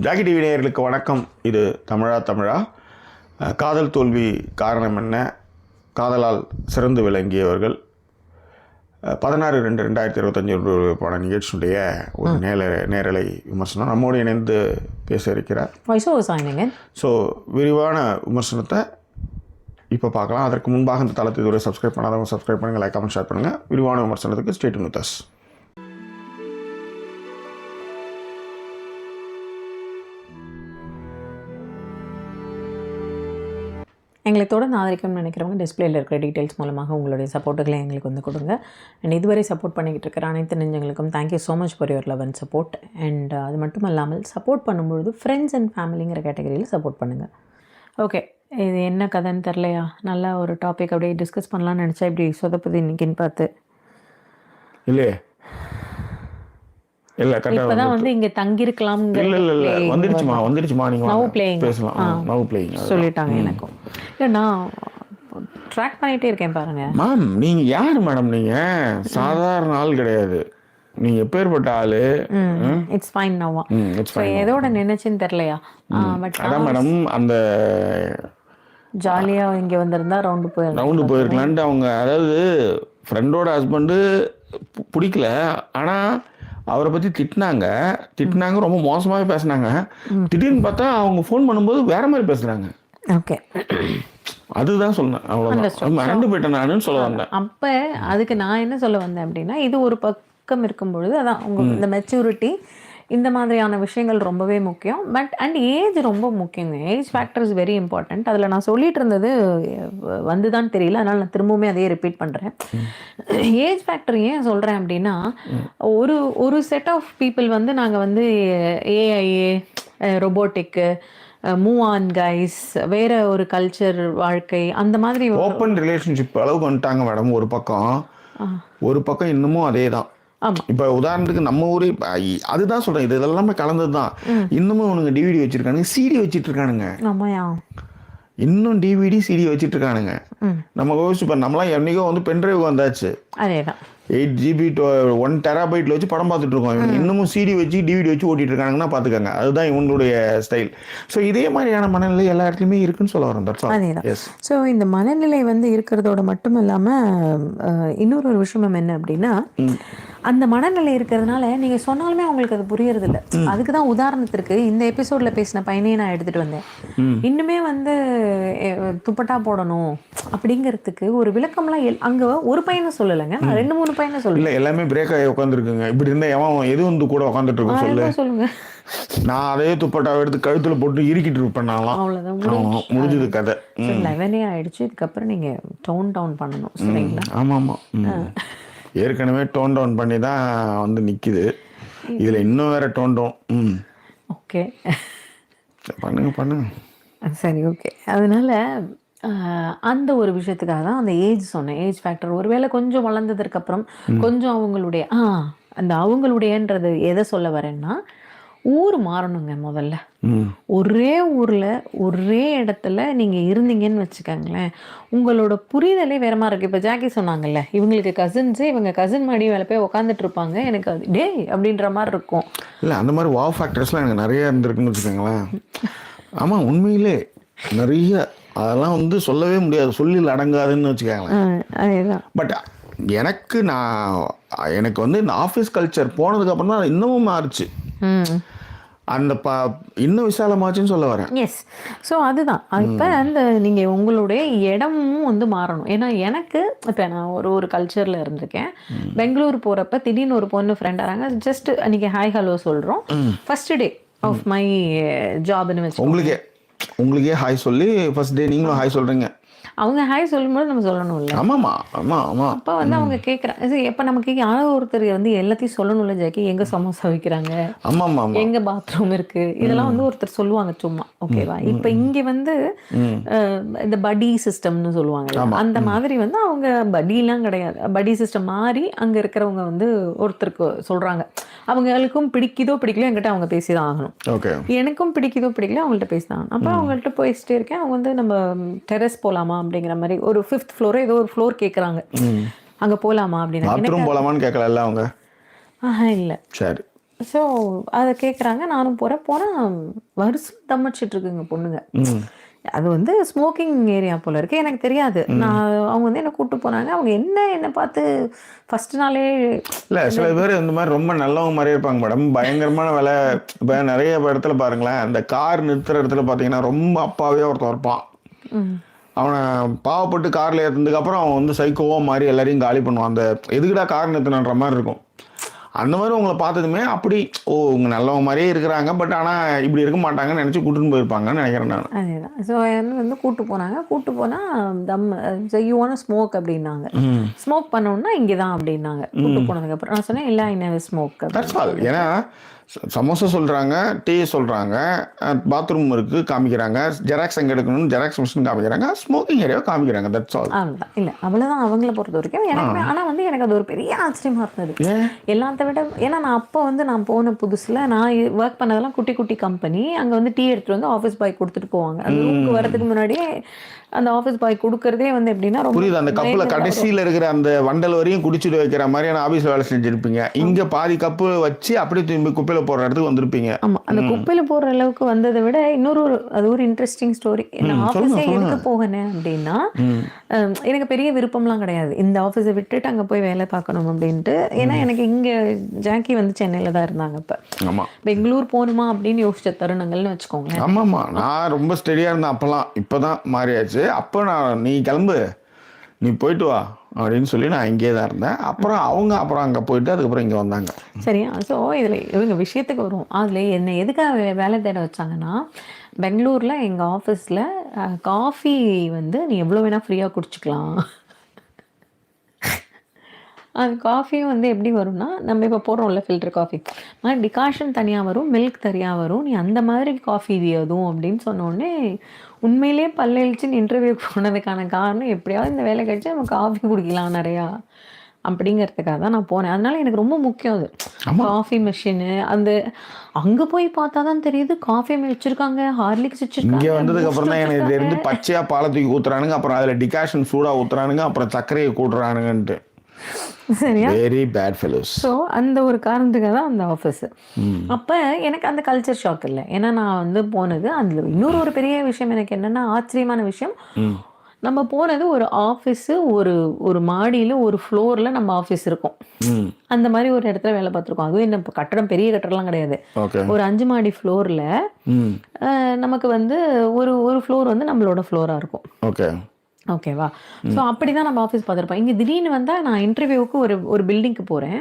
Jackie TV நேயர்களுக்கு வணக்கம். இது தமிழா காதல் தோல்வி காரணம் என்ன, காதலால் சிறந்து விளங்கியவர்கள் 16/2/2025 பட நிகழ்ச்சியுடைய ஒரு நேரலை விமர்சனம் நம்மோடு இணைந்து பேச இருக்கிறார். ஸோ விரிவான விமர்சனத்தை இப்போ பார்க்கலாம். அதற்கு முன்பாக இந்த தளத்தை இதுவரை சப்ஸ்கிரைப் பண்ணாதவங்க சப்ஸ்கிரைப் பண்ணுங்கள், லைக் கமெண்ட் ஷேர் பண்ணுங்கள். விரிவான விமர்சனத்துக்கு ஸ்டே டியூன் வித் அஸ். எங்களை தொடர்ந்து ஆதரிக்கணும்னு நினைக்கிறவங்க டிஸ்பிளேயில் இருக்கிற டீட்டெயில்ஸ் மூலமாக உங்களுடைய சப்போர்ட்டுகளை எங்களுக்கு வந்து கொடுங்க. அண்ட் இதுவரை சப்போர்ட் பண்ணிக்கிட்டு இருக்கிற அனைத்து நெஞ்சங்களுக்கும் thank you so much for your love and support. And அது மட்டும் இல்லாமல் சப்போர்ட் பண்ணும்பொழுது ஃப்ரெண்ட்ஸ் அண்ட் ஃபேமிலிங்கிற கேட்டகரியில் சப்போர்ட் பண்ணுங்கள். ஓகே, இது என்ன கதைன்னு தெரிலையா? நல்லா ஒரு டாபிக் அப்படியே டிஸ்கஸ் பண்ணலான்னு நினச்சா இப்படி சொதப்புது இன்றைக்கின்னு பார்த்து. இல்லையே இப்பதான் வந்து இங்க தங்கிருக்கலாம் சொல்லிட்டாங்க. எனக்கும் இல்ல, நான் ட்ராக் பண்ணிட்டே இருக்கேன் பாருங்க. மேம், நீங்க யாரு மேடம்? நீங்க சாதாரண ஆள் கிடையாது. நீங்க எப்பேற்பட்ட ஆளு? It's fine now. எதோட நினைச்சுன்னு தெரியலையா? பட் அதான் மேடம், அந்த ஜாலியா இங்க வந்திருந்தா ரவுண்டு போயிருக்கலான்ட்டு அவங்க, அதாவது ஃப்ரெண்டோட ஹஸ்பண்டு பிடிக்கல, ஆனா அவரை பற்றி திட்டினாங்க, ரொம்ப மோசமாகவே பேசினாங்க. திடீர்னு பார்த்தா அவங்க ஃபோன் பண்ணும்போது வேற மாதிரி பேசுகிறாங்க. ஓகே, அதுதான் சொன்னேன். அவ்வளோதான், மறந்து போயிட்டேன் நான் சொல்ல வந்தேன். அப்போ அதுக்கு நான் என்ன சொல்ல வந்தேன் அப்படின்னா, இது ஒரு பக்கம் இருக்கும் பொழுது அதான் உங்கள் இந்த மெச்சூரிட்டி இந்த மாதிரியான விஷயங்கள் ரொம்பவே முக்கியம். பட் அண்ட் ஏஜ் ரொம்ப முக்கியங்க. Age factor is very important. அதில் நான் சொல்லிட்டு இருந்தது வந்து தான் தெரியல, அதனால் நான் திரும்பவுமே அதையே ரிப்பீட் பண்ணுறேன். ஏஜ் ஃபேக்டர் ஏன் சொல்கிறேன் அப்படின்னா, ஒரு செட் ஆஃப் பீப்புள் வந்து நாங்கள் வந்து ஏஐஏ, ரொபோட்டிக்கு, மூவ் ஆன் கைஸ், வேற ஒரு கல்ச்சர் வாழ்க்கை, அந்த மாதிரி ஓப்பன் ரிலேஷன்ஷிப் அளவுக்கு வந்துட்டாங்க மேடம். ஒரு பக்கம் இன்னமும் அதே தான். இப்போ உதாரணத்துக்கு நம்ம ஊரே அதுதான் சொல்றேன், இது எல்லாமே கலந்தது தான். இன்னமும் அவனுங்க டிவிடி வச்சிருக்கானுங்க, சிடி வச்சிட்டு இருக்கானுங்க. இன்னும் டிவிடி சிடி வச்சிட்டு இருக்கானுங்க. நம்ம யோசிச்சு நம்மளாம் என்னைக்கோ வந்து பென்ட்ரைவ் வந்தாச்சு. அதேதான் 8GB 1 TB வச்சு படம் பார்த்துட்டு இருக்கோம். இன்னமும் சிடி வச்சு டிவிடி வச்சு ஓட்டிட்டு இருக்காங்கன்னா பார்த்துக்கங்க. அதுதான் இவங்களுடைய ஸ்டைல். ஸோ இதே மாதிரியான மனநிலை எல்லா இடத்துலையுமே இருக்குன்னு சொல்ல வரேன். அதேதான். ஸோ இந்த மனநிலை வந்து இருக்கிறதோட மட்டும் இல்லாமல் இன்னொரு விஷயம் என்ன அப்படின்னா, அந்த மனநிலை இருக்கிறதுனால நீங்கள் சொன்னாலுமே அவங்களுக்கு அது புரியறது இல்லை. அதுக்கு தான் உதாரணத்திற்கு இந்த எபிசோடில் பேசின பையனையே நான் எடுத்துகிட்டு வந்தேன். இன்னுமே வந்து துப்பட்டா போடணும் அப்படிங்கிறதுக்கு ஒரு விளக்கம்லாம் அங்கே ஒரு பையனை சொல்லலைங்க, நான் 2-3 பையனை சொல்லல. எல்லாமே பிரேக் ஆகி உட்காந்துருக்குங்க. இப்படி இருந்தால் எவன் எது வந்து கூட உட்காந்துட்டு இருக்கும் சொல்லுங்க. நான் அதே துப்பட்டாவை எடுத்து கழுத்துல போட்டு இறுக்கிட்டு இருப்பேன். அவ்வளோதான், முடிஞ்சது கதை. 11 ஆயிடுச்சு. இதுக்கப்புறம் நீங்கள் டோன் டவுன் பண்ணணும், சரிங்களா? ஆமாம், ஏற்கனவே டோன் டவுன் பண்ணி தான் வந்து நிற்கிது. இதில் இன்னும் வேற டோன் டவுன். ஓகே, பண்ணுங்க. சரி, ஓகே. அதனால அந்த ஒரு விஷயத்துக்காக தான் அந்த ஏஜ் சொன்னேன். ஏஜ் ஃபேக்டர் ஒருவேளை கொஞ்சம் வளர்ந்ததுக்கப்புறம் கொஞ்சம் அவங்களுடையன்றது எதை சொல்ல வரேன்னா, ஊர் மாறணுங்க. முதல்ல ஒரே ஊர்ல ஒரே இடத்துல நீங்க இருந்தீங்கன்னு வச்சுக்கோங்களேன், உங்களோட புரிதலே வேற மாதிரி இருக்கு. இப்ப ஜாக்கி சொன்னாங்கல்ல, இவங்களுக்கு கசின்ஸு, இவங்க கசின் மாடி வேலை போய் உட்காந்துட்டு இருப்பாங்க, எனக்கு அது டே அப்படின்ற மாதிரி இருக்கும். இல்லை, அந்த மாதிரி வாவ் ஃபேக்டர்ஸ்லாம் எனக்கு நிறைய இருந்திருக்குன்னு வச்சுக்கோங்களேன். ஆமாம், உண்மையிலே நிறைய, அதெல்லாம் வந்து சொல்லவே முடியாது, சொல்லில் அடங்காதுன்னு வச்சுக்கோங்களேன். பட் எனக்கு வந்து இந்த ஆஃபீஸ் கல்ச்சர் போனதுக்கப்புறம் தான் இன்னமும் மாறுச்சு. அந்த இன்னும் விசாலமாச்சுன்னு சொல்ல வரேன். எஸ். ஸோ அதுதான் இப்போ அந்த நீங்கள் உங்களுடைய இடமும் வந்து மாறணும். ஏன்னா எனக்கு இப்போ நான் ஒரு கல்ச்சரில் இருந்திருக்கேன். பெங்களூர் போகிறப்ப திடீர்னு ஒரு பொண்ணு ஃப்ரெண்ட் ஆகிறாங்க. ஜஸ்ட் அன்றைக்கி ஹாய் ஹலோ சொல்கிறோம். ஃபர்ஸ்ட் டே ஆஃப் மை ஜாப்னு வச்சு உங்களுக்கே ஹாய் சொல்லி ஃபர்ஸ்ட் டே நீங்களும் ஹாய் சொல்கிறீங்க. அவங்க ஹாய் சொல்லும்போது நம்ம சொல்லணும் இல்லை? அப்போ வந்து அவங்க கேட்குறாங்க. எப்போ நமக்கு யாரோ ஒருத்தர் வந்து எல்லாத்தையும் சொல்லணும்ல ஜாக்கி, எங்கே சமோசா வைக்கிறாங்க, எங்கே பாத்ரூம் இருக்கு, இதெல்லாம் வந்து ஒருத்தர் சொல்லுவாங்க சும்மா. ஓகேவா? இப்போ இங்கே வந்து இந்த படி சிஸ்டம்னு சொல்லுவாங்க. அந்த மாதிரி வந்து அவங்க படிலாம் கிடையாது. படி சிஸ்டம் மாறி அங்கே இருக்கிறவங்க வந்து ஒருத்தருக்கு சொல்கிறாங்க. அவங்களுக்கும் பிடிக்குதோ பிடிக்கலையோ என்கிட்ட அவங்க பேசி தான் ஆகணும். எனக்கும் பிடிக்குதோ பிடிக்கலையோ அவங்கள்ட்ட பேசி தான் ஆகணும். அப்போ அவங்கள்ட்ட பேசிட்டே இருக்கேன். அவங்க வந்து நம்ம டெரஸ் போகலாமா அப்படிங்கிற மாதிரி ஒரு 5th ஃப்ளோரோ ஏதோ ஒரு ஃப்ளோர் கேட்குறாங்க. அங்கே போகலாமா அப்படின்னு. பாத்ரூம் போகலாமான்னு கேட்கல அவங்க. இல்லை, சரி, ஸோ அதை கேட்குறாங்க. நானும் போனால் வருஷம் தம்மடிச்சிட்டு இருக்குங்க பொண்ணுங்க. அது வந்து ஸ்மோக்கிங் ஏரியா போல இருக்கு. எனக்கு தெரியாது. அவங்க வந்து என்ன கூப்பிட்டு போனாங்க. அவங்க என்னை பார்த்து ஃபர்ஸ்ட் நாளே இல்லை, சில பேர் இந்த மாதிரி ரொம்ப நல்லவங்க மாதிரி இருப்பாங்க மேடம். பயங்கரமான வேலை. இப்போ நிறைய இடத்துல பாருங்களேன், அந்த கார் நிறுத்துற இடத்துல பார்த்தீங்கன்னா ரொம்ப அப்பாவே ஒருத்தன் இருப்பான். அவனை பாவப்பட்டு காரில் ஏற்றுனதுக்கப்புறம் அவன் வந்து சைக்கோவோ மாதிரி எல்லாரையும் காலி பண்ணுவான். அந்த எதுக்குடா கார் நிறுத்தினன்ற மாதிரி இருக்கும். அந்த மாதிரி உங்களை பார்த்ததுமே அப்படி உங்க நல்லவங்க மாதிரியே இருக்கிறாங்க, பட் ஆனால் இப்படி இருக்க மாட்டாங்கன்னு நினச்சி கூட்டின்னு போயிருப்பாங்கன்னு நினைக்கிறேன் நான். அதேதான். ஸோ வந்து கூப்பிட்டு போனாங்க. கூப்பிட்டு போனால் யூ வாண்ட் ஸ்மோக் அப்படின்னாங்க. ஸ்மோக் பண்ணோன்னா இங்கே தான் அப்படின்னாங்க. கூப்பிட்டு போனதுக்கப்புறம் நான் சொன்னேன், இல்லை I never smoke. That's all. ஏன்னா சமோசா சொல்கிறாங்க, டீ சொல்கிறாங்க, பாத்ரூம் இருக்குது காமிக்கிறாங்க, ஜெராக்ஸ் எங்கே எடுக்கணும்னு ஜெராக்ஸ் மிஷின் காமிக்கிறாங்க, ஸ்மோக்கிங் ஏரியாவை காமிக்கிறாங்க. That's all. அவ்வளோதான். இல்லை அவ்வளோதான் அவங்கள பொறுத்த வரைக்கும். எனக்கு ஆனால் வந்து எனக்கு அது ஒரு பெரிய ஆச்சரியமாக இருந்தது எல்லாத்த விட. ஏன்னா நான் அப்போ வந்து நான் போன புதுசில் நான் ஒர்க் பண்ணதெல்லாம் குட்டி குட்டி கம்பெனி. அங்கே வந்து டீ எடுத்துகிட்டு வந்து ஆஃபீஸ் பாய் கொடுத்துட்டு போவாங்க. அந்த ரூமுக்கு வரதுக்கு முன்னாடியே அந்த ஆஃபீஸ் பாய் கொடுக்கறதே வந்து எப்படின்னா ரொம்ப புரியுது. அந்த கப்பில் கடைசியில் இருக்கிற அந்த வண்டல் வரையும் குடிச்சிட்டு வைக்கிற மாதிரியான ஆஃபீஸில் வேலை செஞ்சுருப்பீங்க. இங்கே பாதி கப்பு வச்சு அப்படியே திரும்பி குப்பையில் போடுற இடத்துக்கு வந்திருப்பீங்க. ஆமாம், அந்த குப்பையில் போடுற அளவுக்கு வந்ததை விட அது ஒரு இன்ட்ரெஸ்டிங் ஸ்டோரி. நான் ஆஃபீஸே எதுக்கு போகினேன் அப்படின்னா, எனக்கு பெரிய விருப்பம்லாம் கிடையாது இந்த ஆஃபீஸை விட்டுட்டு அங்கே போய் வேலை பார்க்கணும் அப்படின்ட்டு. ஏன்னா எனக்கு இங்கே ஜாக்கி வந்து சென்னையில் தான் இருந்தாங்க. இப்போ பெங்களூர் போகணுமா அப்படின்னு யோசிச்ச தருணங்கள்னு வச்சுக்கோங்க. ஆமாம்மா, நான் ரொம்ப ஸ்டெடியாக இருந்தேன் அப்போல்லாம். இப்போ தான் மாறியாச்சு. அப்போ நான் நீ கிளம்பு, நீ போயிட்டு வா அப்படின்னு சொல்லி நான் இங்கே தான் இருந்தேன். அப்புறம் அங்கே போயிட்டு அதுக்கப்புறம் இங்கே வந்தாங்க. சரியா? ஸோ இதில் இவங்க விஷயத்துக்கு வரும். அதில் என்னை எதுக்காக வேலை தேட வச்சாங்கன்னா, பெங்களூரில் எங்கள் ஆஃபீஸில் காஃபி வந்து நீ எவ்வளோ வேணால் ஃப்ரீயாக குடிச்சிக்கலாம். அது காஃபியும் வந்து எப்படி வரும்னா, நம்ம இப்போ போடுறோம்ல ஃபில்டர் காஃபி, ஆனால் டிகாஷன் தனியாக வரும், மில்க் தனியாக வரும். நீ அந்த மாதிரி காஃபி இது எதுவும் அப்படின்னு சொன்னோடனே உண்மையிலேயே பல்லெழிச்சின்னு இன்டர்வியூ போனதுக்கான காரணம் எப்படியாவது இந்த வேலை கழிச்சு நம்ம காஃபி குடிக்கலாம் நிறையா அப்படிங்கிறதுக்காக தான் நான் போனேன். அதனால எனக்கு ரொம்ப முக்கியம் அது. காஃபி மிஷினு அந்த அங்கே போய் பார்த்தா தான் தெரியுது காஃபி வச்சுருக்காங்க, ஹார்லிக்ஸ் வச்சுருக்காங்க. இங்கே வந்ததுக்கு அப்புறம் தான் எனக்கு தெரிந்து பச்சையாக பாலை தூக்கி ஊற்றுறானுங்க, அப்புறம் அதில் டிகாஷன் சூடாக ஊற்றுறானுங்க, அப்புறம் சர்க்கரையை கூட்டுறானுங்கன்ட்டு. சரியா? Very bad fellows. ஸோ அந்த ஒரு காரணத்துக்காக தான் அந்த ஆஃபீஸு. அப்போ எனக்கு அந்த கல்ச்சர் ஷாக் இல்லை. ஏன்னா நான் வந்து போனது அதில் இன்னொரு பெரிய விஷயம் எனக்கு என்னென்னா, ஆச்சரியமான விஷயம், நம்ம போனது ஒரு ஆஃபீஸு, ஒரு மாடியில் ஒரு ஃப்ளோரில் நம்ம ஆஃபீஸ் இருக்கும். அந்த மாதிரி ஒரு இடத்துல வேலை பார்த்துருக்கோம். அதுவும் என்ன கட்டடம் பெரிய கட்டடம்லாம் கிடையாது. ஒரு 5 மாடி ஃப்ளோரில் நமக்கு வந்து ஒரு ஃப்ளோர் வந்து நம்மளோட ஃப்ளோராக இருக்கும். ஓகேவா? ஸோ அப்படி தான் நம்ம ஆஃபீஸ் பார்த்துருப்போம். இங்கே திடீர்னு வந்தால் நான் இன்டர்வியூவுக்கு ஒரு பில்டிங்க்கு போகிறேன்.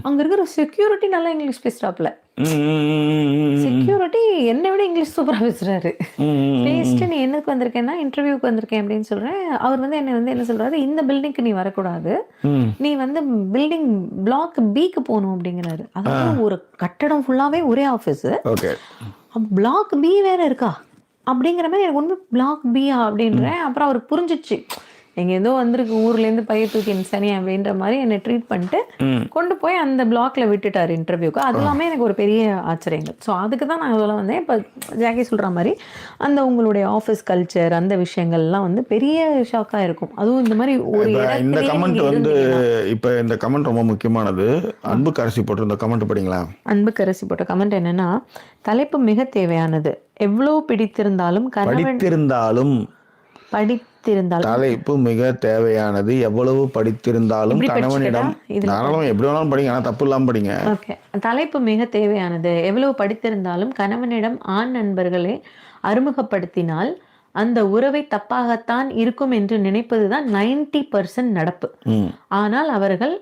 அங்கே இருக்கிற செக்யூரிட்டி நல்லா இங்கிலீஷ் பேசுகிறாப்புல. செக்யூரிட்டி என்னை விட இங்கிலீஷ் சூப்பராக பேசுகிறாரு. பேசிட்டு நீ என்னக்கு வந்திருக்கேன்னா இன்டர்வியூக்கு வந்திருக்கேன் அப்படின்னு சொல்கிறேன். அவர் வந்து என்ன சொல்கிறாரு, இந்த பில்டிங்க்கு நீ வரக்கூடாது, நீ வந்து பில்டிங் பிளாக் பிக்கு போகணும் அப்படிங்கிறாரு. அதாவது ஒரு கட்டடம் ஃபுல்லாகவே ஒரே ஆஃபீஸு, பிளாக் பி வேற இருக்கா அப்படிங்கிற மாதிரி எனக்கு ஒன்று பிளாக் பியா அப்படின்றேன். அப்புறம் அவருக்கு புரிஞ்சிச்சு, எங்கே ஏதோ வந்திருக்கு ஊர்லேருந்து பைய தூக்கி சனி அப்படின்ற மாதிரி என்னை ட்ரீட் பண்ணிட்டு கொண்டு போய் அந்த பிளாக்ல விட்டுட்டார் இன்டர்வியூக்கு. அது எல்லாமே எனக்கு ஒரு பெரிய ஆச்சரியங்கள். ஸோ அதுக்கு தான் நான் சொல்ல வந்தேன். இப்போ ஜாக்கி சொல்கிற மாதிரி அந்த உங்களுடைய ஆஃபீஸ் கல்ச்சர் அந்த விஷயங்கள்லாம் வந்து பெரிய ஷாக்காக இருக்கும். அதுவும் இந்த மாதிரி ஒரு இந்த கமெண்ட் வந்து இப்போ இந்த கமெண்ட் ரொம்ப முக்கியமானது. அன்புக்கு அரசி போட்டு இந்த கமெண்ட் படிங்களா? அன்புக்கு அரசி போட்ட கமெண்ட் என்னன்னா, தலைப்பு மிக தேவையானது, எவ்வளவு படித்திருந்தாலும் தலைப்பு மிக தேவையானது, எவ்வளவு படித்திருந்தாலும் கணவனிடம் எப்படி வேணாலும் படிங்க, ஆனால் தப்பு இல்லாமல் படிங்க. ஓகே. தலைப்பு மிக தேவையானது, எவ்வளவு படித்திருந்தாலும் கணவனிடம் ஆண் நண்பர்களை அறிமுகப்படுத்தினால் அந்த உறவை தப்பாகத்தான் இருக்கும் என்று நினைப்பதுதான் 90% நடப்பு. ஆனால் அவர்கள்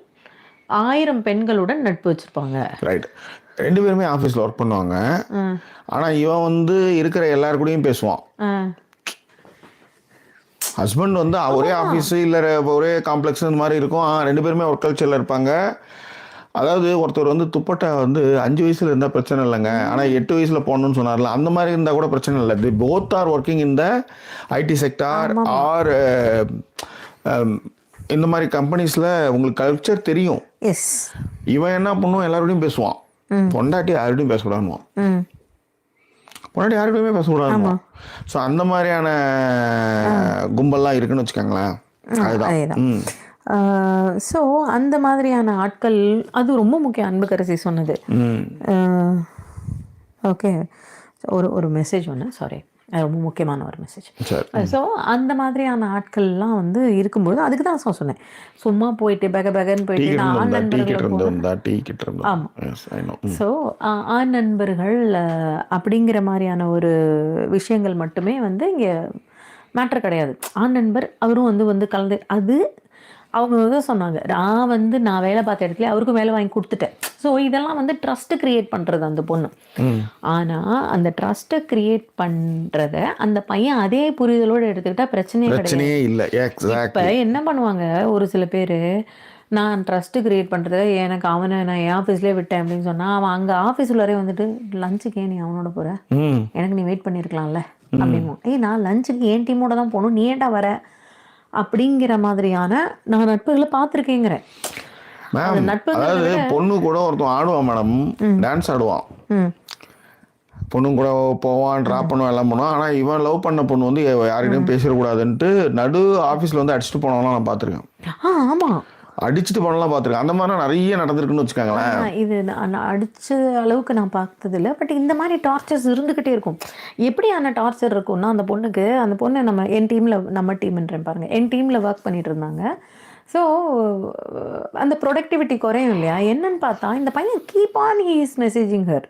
1000 பெண்களுடன் நட்பு வச்சிருப்பாங்க. ரைட். 2 பேருமே ஆஃபீஸில் ஒர்க் பண்ணுவாங்க. ஆனால் இவன் வந்து இருக்கிற எல்லாரு கூடயும் பேசுவான். ஹஸ்பண்ட் வந்து ஒரே ஆஃபீஸு இல்லை ஒரே காம்ப்ளெக்ஸ் இந்த மாதிரி இருக்கும். 2 பேருமே ஒர்க் கல்ச்சரில் இருப்பாங்க. அதாவது ஒருத்தர் வந்து துப்பட்டா வந்து 5 வயசுல இருந்தால் பிரச்சனை இல்லைங்க, ஆனால் 8 வயசில் போகணுன்னு சொன்னார்ல, அந்த மாதிரி இருந்தால் கூட பிரச்சனை இல்லை. The both are working in the IT sector or இந்த மாதிரி கம்பெனிஸில் உங்களுக்கு கல்ச்சர் தெரியும். இவன் என்ன பண்ணுவான், எல்லாரோடையும் பேசுவான். பொண்டாட்டி யாரோடையும் பேசக்கூடாதுவான், பொண்டாட்டி யாருக்குமே பேசக்கூடாது. ஸோ அந்த மாதிரியான கும்பல்லாம் இருக்குன்னு வச்சுக்கோங்களேன். அதுதான். ஸோ அந்த மாதிரியான ஆட்கள் அது ரொம்ப முக்கியம். அன்புக்கரசி சொன்னது. ஓகே, ஒரு மெசேஜ் ஒன்று, சாரி, ரொம்ப முக்கியமான ஒரு மெசேஜ். ஸோ அந்த மாதிரியான ஆட்கள்லாம் வந்து இருக்கும்போது அதுக்கு தான் சொன்னேன், சும்மா போயிட்டு பெகன்னு போயிட்டு நான் ஆண் நண்பர்கள். ஆமாம். ஸோ ஆண் நண்பர்கள் அப்படிங்கிற மாதிரியான ஒரு விஷயங்கள் மட்டுமே வந்து இங்கே மேட்ரு கிடையாது. ஆண் நண்பர் அவரும் வந்து கலந்து அது அவங்க வந்து சொன்னாங்க, நான் வேலை பார்த்த இடத்துல அவருக்கும் வேலை வாங்கி கொடுத்துட்டேன். ஸோ இதெல்லாம் வந்து ட்ரஸ்ட்டு கிரியேட் பண்ணுறது அந்த பொண்ணு. ஆனால் அந்த ட்ரஸ்ட்டை கிரியேட் பண்ணுறத அந்த பையன் அதே புரிதலோடு எடுத்துக்கிட்டால் பிரச்சனையே இல்லை. இப்போ என்ன பண்ணுவாங்க ஒரு சில பேர், நான் ட்ரஸ்ட்டு கிரியேட் பண்ணுறத எனக்கு அவனை நான் என் ஆஃபீஸ்லேயே விட்டேன் அப்படின்னு சொன்னால், அவன் அங்கே ஆஃபீஸுள்ளே வந்துட்டு லஞ்சுக்கே நீ அவனோட போகிற, எனக்கு நீ வெயிட் பண்ணியிருக்கலாம்ல அப்படின்னு. நான் லஞ்சுக்கு என் டீமோட தான் போகணும், நீ ஏன்டா வர அப்படிங்கிற மாதிரியான நான் நட்புகளை பார்த்துருக்கேங்கிறேன். அதாவது பொண்ணு கூட ஒருத்தன் ஆடுவான் மேடம், டான்ஸ் ஆடுவான், பொண்ணு கூட போவான், ட்ராப் பண்ணுவான், எல்லாம் பண்ணுவான். ஆனால் இவன் லவ் பண்ண பொண்ணு வந்து யார்கிட்டையும் பேசிடக்கூடாதுன்ட்டு நடு ஆஃபீஸில் வந்து அடிச்சுட்டு போனவங்களாம் நான் பார்த்துருக்கேன். ஆமாம், அடிச்சுட்டு போனலாம் பார்த்துருக்கேன். அந்த மாதிரிலாம் நிறைய நடந்திருக்குன்னு வச்சுக்காங்களேன். இது நான் அடித்த அளவுக்கு நான் பார்த்ததில்ல, பட் இந்த மாதிரி டார்ச்சர்ஸ் இருந்துக்கிட்டே இருக்கும். எப்படியான டார்ச்சர் இருக்கும்னா, அந்த பொண்ணு என் டீமில், நம்ம டீம்ன்றேன் பாருங்கள், என் டீமில் ஒர்க் பண்ணிட்டு இருந்தாங்க. ஸோ அந்த ப்ரொடக்டிவிட்டி குறையும் இல்லையா, என்னன்னு பார்த்தா இந்த பையன் keep on he is messaging her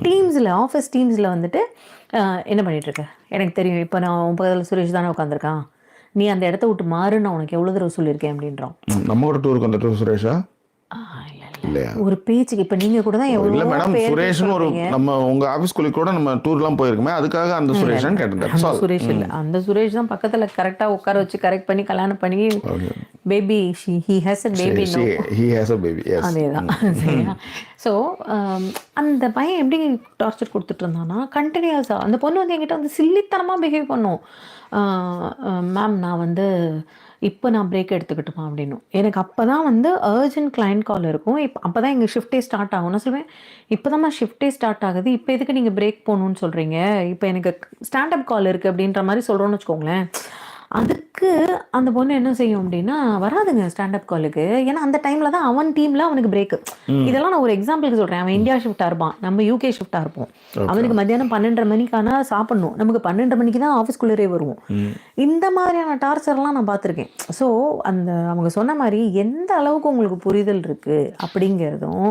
டீம்ஸில், ஆஃபீஸ் டீம்ஸில் வந்துட்டு என்ன பண்ணிகிட்ருக்க எனக்கு தெரியும், இப்போ நான் உன் பக்கத்தில் சுரேஷ் தானே உட்காந்துருக்கான், நீ அந்த இடத்த விட்டு மாறு, நான் உனக்கு எவ்வளோ தடவை சொல்லியிருக்கேன் அப்படின்றான். நம்ம கூட டூருக்கு வந்துட்டு சுரேஷா ஒரு பேச்சுக்கு இப்போ நீங்கள் கூட தான் இல்லை மேடம், சுரேஷ்னு ஒரு நம்ம உங்கள் ஆஃபீஸ் கொலீக் கூட நம்ம டூர்லாம் போயிருக்கோமே, அதுக்காக அந்த சுரேஷன் கேட்டேன். சுரேஷ் இல்லை, அந்த சுரேஷ் தான் பக்கத்தில் கரெக்டாக உட்கார வச்சு கரெக்ட் பண்ணி கல்யாணம் பண்ணி baby, he has a baby, yes. அதேதான். சரியா? ஸோ அந்த பையன் எப்படி டார்ச்சர் கொடுத்துட்டு இருந்தான்னா, கண்டினியூஸாக அந்த பொண்ணு வந்து என்கிட்ட வந்து சில்லித்தனமாக பிஹேவ் பண்ணும். மேம் நான் வந்து இப்போ நான் பிரேக் எடுத்துக்கிட்டுமா அப்படின்னும். எனக்கு அப்போ தான் வந்து அர்ஜென்ட் கிளைண்ட் கால் இருக்கும். அப்போ தான் எங்கள் ஷிஃப்ட்டே ஸ்டார்ட் ஆகும். நான் சொல்லுவேன், இப்போ தான் ஷிஃப்ட்டே ஸ்டார்ட் ஆகுது, இப்போ எதுக்கு நீங்கள் பிரேக் போகணுன்னு சொல்கிறீங்க, இப்போ எனக்கு ஸ்டாண்டப் கால் இருக்குது அப்படின்ற மாதிரி சொல்கிறோன்னு வச்சுக்கோங்களேன். அதுக்கு அந்த பொண்ணு என்ன செய்யும் அப்படின்னா, வராதுங்க ஸ்டாண்டப் காலுக்கு, ஏன்னா அந்த டைமில் தான் அவன் டீமில் அவனுக்கு பிரேக்கு. இதெல்லாம் நான் ஒரு எக்ஸாம்பிளுக்கு சொல்கிறேன். அவன் இந்தியா ஷிஃப்டாக இருப்பான், நம்ம யூகே ஷிஃப்டாக இருப்போம். அவனுக்கு மத்தியானம் 12:30 மணிக்கான சாப்பிடணும், நமக்கு 12:30 மணிக்கு தான் ஆஃபீஸ்குள்ளே வருவோம். இந்த மாதிரியான டார்ச்சர்லாம் நான் பார்த்துருக்கேன். ஸோ அவங்க சொன்ன மாதிரி எந்த அளவுக்கு உங்களுக்கு புரிதல் இருக்குது அப்படிங்கிறதும்,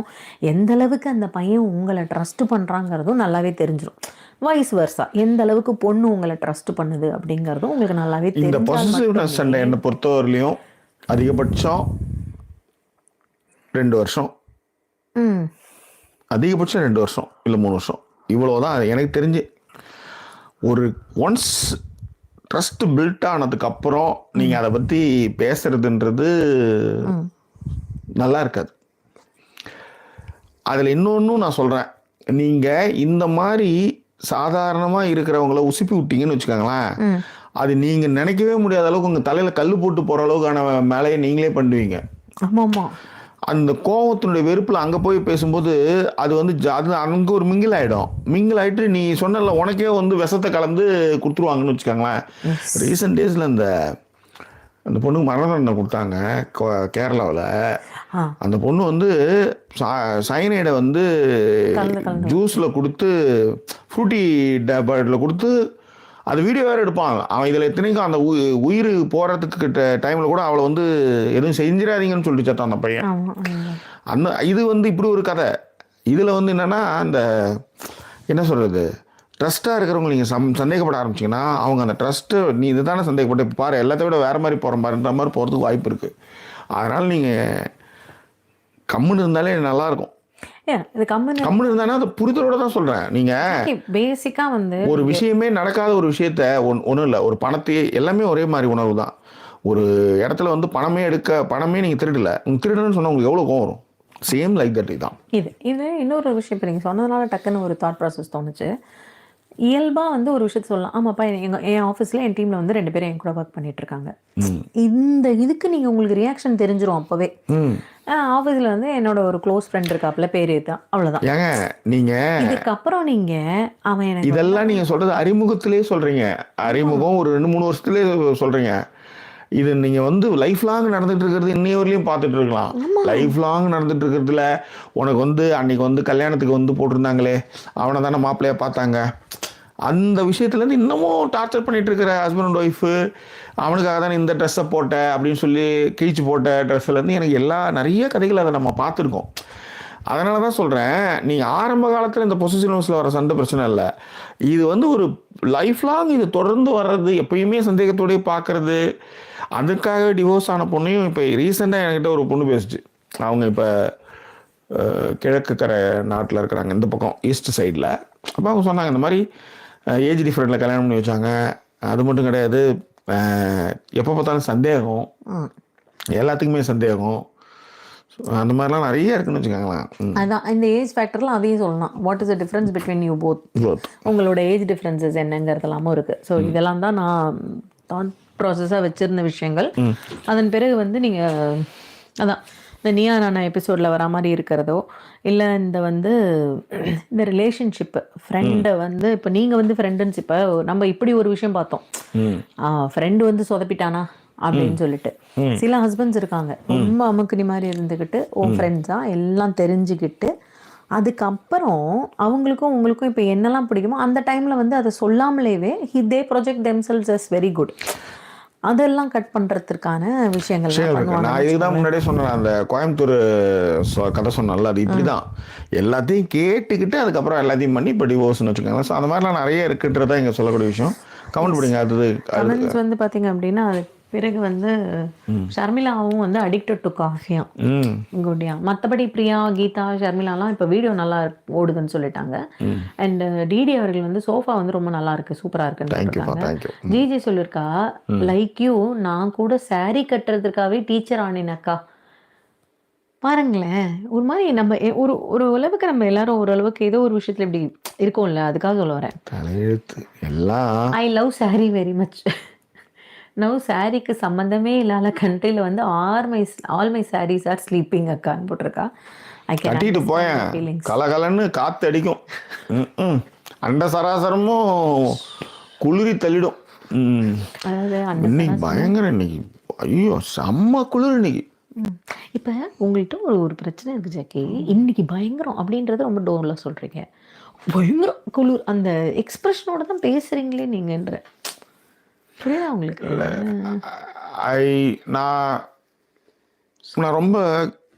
எந்த அளவுக்கு அந்த பையன் உங்களை ட்ரஸ்ட் பண்ணுறாங்கிறதும் நல்லாவே தெரிஞ்சிடும். வைஸ் வர்ஸா எந்த அளவுக்கு பொண்ணு உங்களை ட்ரஸ்ட் பண்ணுது அப்படிங்கிறதும் உங்களுக்கு நல்லாவே தெரியும். இந்த பொசசிவ்னஸ் சண்டை என்னை பொறுத்தவரையிலையும் அதிகபட்சம் 2 வருஷம், அதிகபட்சம் 2 வருஷம் இல்லை 3 வருஷம், இவ்வளோதான் எனக்கு தெரிஞ்சு. ஒரு ஒன்ஸ் ட்ரஸ்ட் பில்ட் ஆனதுக்கப்புறம் நீங்கள் அதை பற்றி பேசுறதுன்றது நல்லா இருக்காது. அதில் இன்னொன்றும் நான் சொல்கிறேன், நீங்கள் இந்த மாதிரி சாதாரணமாக இருக்கிறவங்கள உசுப்பி விட்டீங்கன்னு வச்சுக்கோங்களேன், அது நீங்கள் நினைக்கவே முடியாத அளவுக்கு உங்கள் தலையில் கல் போட்டு போகிற அளவுக்கான மேலையை நீங்களே பண்ணுவீங்க. ஆமாம், அந்த கோபத்தினுடைய வெறுப்பில் அங்கே போய் பேசும்போது அது வந்து அது அங்கே ஒரு மிங்கில் ஆகிடும். மிங்கில் ஆகிட்டு நீ சொன்னல உனக்கே வந்து விஷத்தை கலந்து கொடுத்துருவாங்கன்னு வச்சுக்கோங்களேன். ரீசெண்ட் டேஸில் அந்த பொண்ணுக்கு மரண தண்டனை கொடுத்தாங்க கேரளாவில். அந்த பொண்ணு வந்து சயனைடை வந்து ஜூஸில் கொடுத்து, ஃப்ரூட்டி டேப்லெட்டில் கொடுத்து, அது வீடியோ வேறு எடுப்பாங்க. அவன் இதில் எத்தனைக்கும் அந்த உயிர் போகிறதுக்கு டைமில் கூட அவளை வந்து எதுவும் செஞ்சிடாதீங்கன்னு சொல்லிட்டு சத்தான் அந்த பையன். இது வந்து இப்படி ஒரு கதை. இதில் வந்து என்னென்னா, அந்த என்ன சொல்கிறது, ட்ரஸ்ட்டாக இருக்கிறவங்க நீங்கள் சந்தேகப்பட ஆரம்பிச்சிங்கன்னா, அவங்க அந்த ட்ரஸ்ட்டு நீ இது தானே சந்தேகப்பட்டு இப்போ பாரு எல்லாத்த விட வேறு மாதிரி போகிற மாதிரின்ற மாதிரி போகிறதுக்கு வாய்ப்பு இருக்குது. அதனால் நீங்கள் கம்முன்னு இருந்தாலே நல்லாயிருக்கும். கம்முன்னு இருந்தானா அது புரிதலோட தான் சொல்கிறேன். நீங்கள் பேசிக்காக வந்து ஒரு விஷயமே நடக்காத ஒரு விஷயத்த ஒன்றும் இல்லை, ஒரு பணத்தையே எல்லாமே ஒரே மாதிரி உணர்வு தான். ஒரு இடத்துல வந்து பணமே நீங்கள் திருடலை, திருடணும்னு சொன்னால் உங்களுக்கு எவ்வளோ கோவம் வரும். Same like that. இதுதான் இது இன்னொரு விஷயம். இப்போ நீங்கள் சொன்னதுனால டக்குன்னு ஒரு தாட் ப்ராசஸ் தோணுச்சு. இயல்பாக வந்து ஒரு விஷயத்த சொல்லலாம், ஆமாப்பா என் ஆஃபீஸில் என் டீமில் வந்து 2 பேரும் என் கூட ஒர்க் பண்ணிட்டு இருக்காங்க. இதுக்கு நீங்கள் உங்களுக்கு ரியாக்ஷன் தெரிஞ்சிடும் அப்போவே. ஆஃபீஸில் வந்து என்னோட ஒரு க்ளோஸ் ஃப்ரெண்ட் இருக்காப்புல, பேர் தான், அவ்வளோதான். ஏங்க நீங்கள் இதுக்கப்புறம் நீங்கள் அவன் எனக்கு இதெல்லாம் நீங்கள் சொல்கிறது அறிமுகத்திலே சொல்கிறீங்க. அறிமுகம் ஒரு 2-3 வருஷத்துலேயே சொல்கிறீங்க. இது நீங்கள் வந்து லைஃப் லாங் நடந்துட்டு இருக்கிறது இன்னைய வரையிலையும் பார்த்துட்டு இருக்கலாம். லைஃப் லாங் நடந்துட்டு இருக்கிறதுல உனக்கு வந்து அன்னைக்கு வந்து கல்யாணத்துக்கு வந்து போட்டிருந்தாங்களே அவனை தானே மாப்பிள்ளையா பார்த்தாங்க, அந்த விஷயத்துலேருந்து இன்னமும் டார்ச்சர் பண்ணிட்டு இருக்கிற ஹஸ்பண்ட் அண்ட் ஒய்ஃபு, அவனுக்காக தானே இந்த ட்ரெஸ்ஸை போட்ட அப்படின்னு சொல்லி கிழிச்சு போட்ட ட்ரெஸ்ஸுலேருந்து எனக்கு நிறைய கதைகள் அதை நம்ம பார்த்துருக்கோம். அதனால தான் சொல்கிறேன், நீங்கள் ஆரம்ப காலத்தில் இந்த பொசிஷன்ஸில் வர சண்டை பிரச்சனை இல்லை, இது வந்து ஒரு லைஃப் லாங் இது தொடர்ந்து வர்றது, எப்பயுமே சந்தேகத்தோடய பார்க்குறது. அதுக்காக டிவோர்ஸ் ஆன பொண்ணையும் இப்போ ரீசெண்டாக என்கிட்ட ஒரு பொண்ணு பேசிச்சு. அவங்க இப்போ கிழக்கு கரை நாட்டில் இருக்கிறாங்க, இந்த பக்கம் ஈஸ்ட் சைடில். அப்போ அவங்க சொன்னாங்க இந்த மாதிரி ஏஜ் டிஃப்ரெண்ட்டில் கல்யாணம் பண்ணி வச்சாங்க. அது மட்டும் கிடையாது, எப்போ பார்த்தாலும் சந்தேகம், எல்லாத்துக்குமே சந்தேகம், அந்த மாதிரிலாம் நிறைய இருக்குன்னு வச்சுக்கோங்களேன். அதான் இந்த ஏஜ் ஃபேக்டர்லாம் அதையும் சொல்லலாம். What is the difference between you both, உங்களோட ஏஜ் டிஃப்ரென்சஸ் என்னங்கிறதெல்லாமும் இருக்குது. ஸோ இதெல்லாம் தான் நான் தாட் ப்ராசஸாக வச்சுருந்த விஷயங்கள். அதன் பிறகு வந்து நீங்கள் அதான் இந்த நீயா நானா எபிசோடில் வர மாதிரி இருக்கிறதோ இல்லை இந்த ரிலேஷன்ஷிப்பு ஃப்ரெண்டை வந்து இப்போ நீங்கள் வந்து ஃப்ரெண்டுன்னு நம்ம இப்படி ஒரு விஷயம் பார்த்தோம், ஃப்ரெண்டு வந்து சொதப்பிட்டானா அப்படின்னு சொல்லிட்டு. சில ஹஸ்பண்ட்ஸ் இருக்காங்க ரொம்ப அமுக்குனி மாதிரி இருந்துக்கிட்டு உன் ஃப்ரெண்ட்ஸா எல்லாம் தெரிஞ்சுக்கிட்டு அதுக்கப்புறம் அவங்களுக்கும் உங்களுக்கும் இப்போ என்னெல்லாம் பிடிக்குமோ அந்த டைமில் வந்து அதை சொல்லாமலேவே they project themselves as very good. அதெல்லாம் கட் பண்ணுறதுக்கான விஷயங்கள் நான் இதுதான் முன்னாடியே சொன்னேன். அந்த கோயம்புத்தூர் கதை சொன்னால அது இப்படி தான், எல்லாத்தையும் கேட்டுக்கிட்டு அதுக்கப்புறம் எல்லாத்தையும் பண்ணி இப்போ டிவோர்ஸ்னு வச்சுக்கோங்க. ஸோ அந்த மாதிரிலாம் நிறைய இருக்குன்றதான் இங்கே சொல்லக்கூடிய விஷயம். கமெண்ட் பண்ணுங்க. கமெண்ட்ஸ் வந்து பார்த்தீங்க அப்படின்னா பிறகு வந்து ஷர்மிளாவும் வந்து அடிக்டட் டு காஃபியா குட்டியா. மற்றபடி பிரியா, கீதா, ஷர்மிளாலாம் இப்போ வீடியோ நல்லா ஓடுதுன்னு சொல்லிட்டாங்க. அண்ட் டிடி அவர்கள் வந்து சோஃபா வந்து ரொம்ப நல்லா இருக்கு, சூப்பரா இருக்குன்னு. ஜிஜி சொல்லியிருக்கா, லைக் யூ நான் கூட சாரி கட்டுறதுக்காகவே டீச்சர் ஆனினக்கா. பாருங்களேன், ஒரு மாதிரி நம்ம ஒரு அளவுக்கு நம்ம எல்லாரும் ஓரளவுக்கு ஏதோ ஒரு விஷயத்துல இப்படி இருக்கோம்ல, அதுக்காக சொல்ல வரேன். I love sari very much. No சாரிக்கு சம்மந்தமே இல்லாத கண்ட்ரியில் வந்து all my saris are sleeping அக்கான்னு போட்டிருக்கா. கட்டிட்டு போயேன் கலகலன்னு காற்று அடிக்கும், அண்ட சராசரமும் குளிரி தள்ளிடும். இன்னைக்கு பயங்கர, இன்னைக்கு ஐயோ செம்ம குளிர் இன்னைக்கு. இப்போ உங்கள்கிட்ட ஒரு பிரச்சனை இருக்குது ஜாக்கி, இன்னைக்கு பயங்கரம் அப்படின்றத ரொம்ப டோரில் சொல்கிறீங்க. பயங்கரம் குளிர் அந்த எக்ஸ்பிரஷனோட தான் பேசுகிறீங்களே நீங்கன்ற புரியுதா உங்களுக்கு? நான் ரொம்ப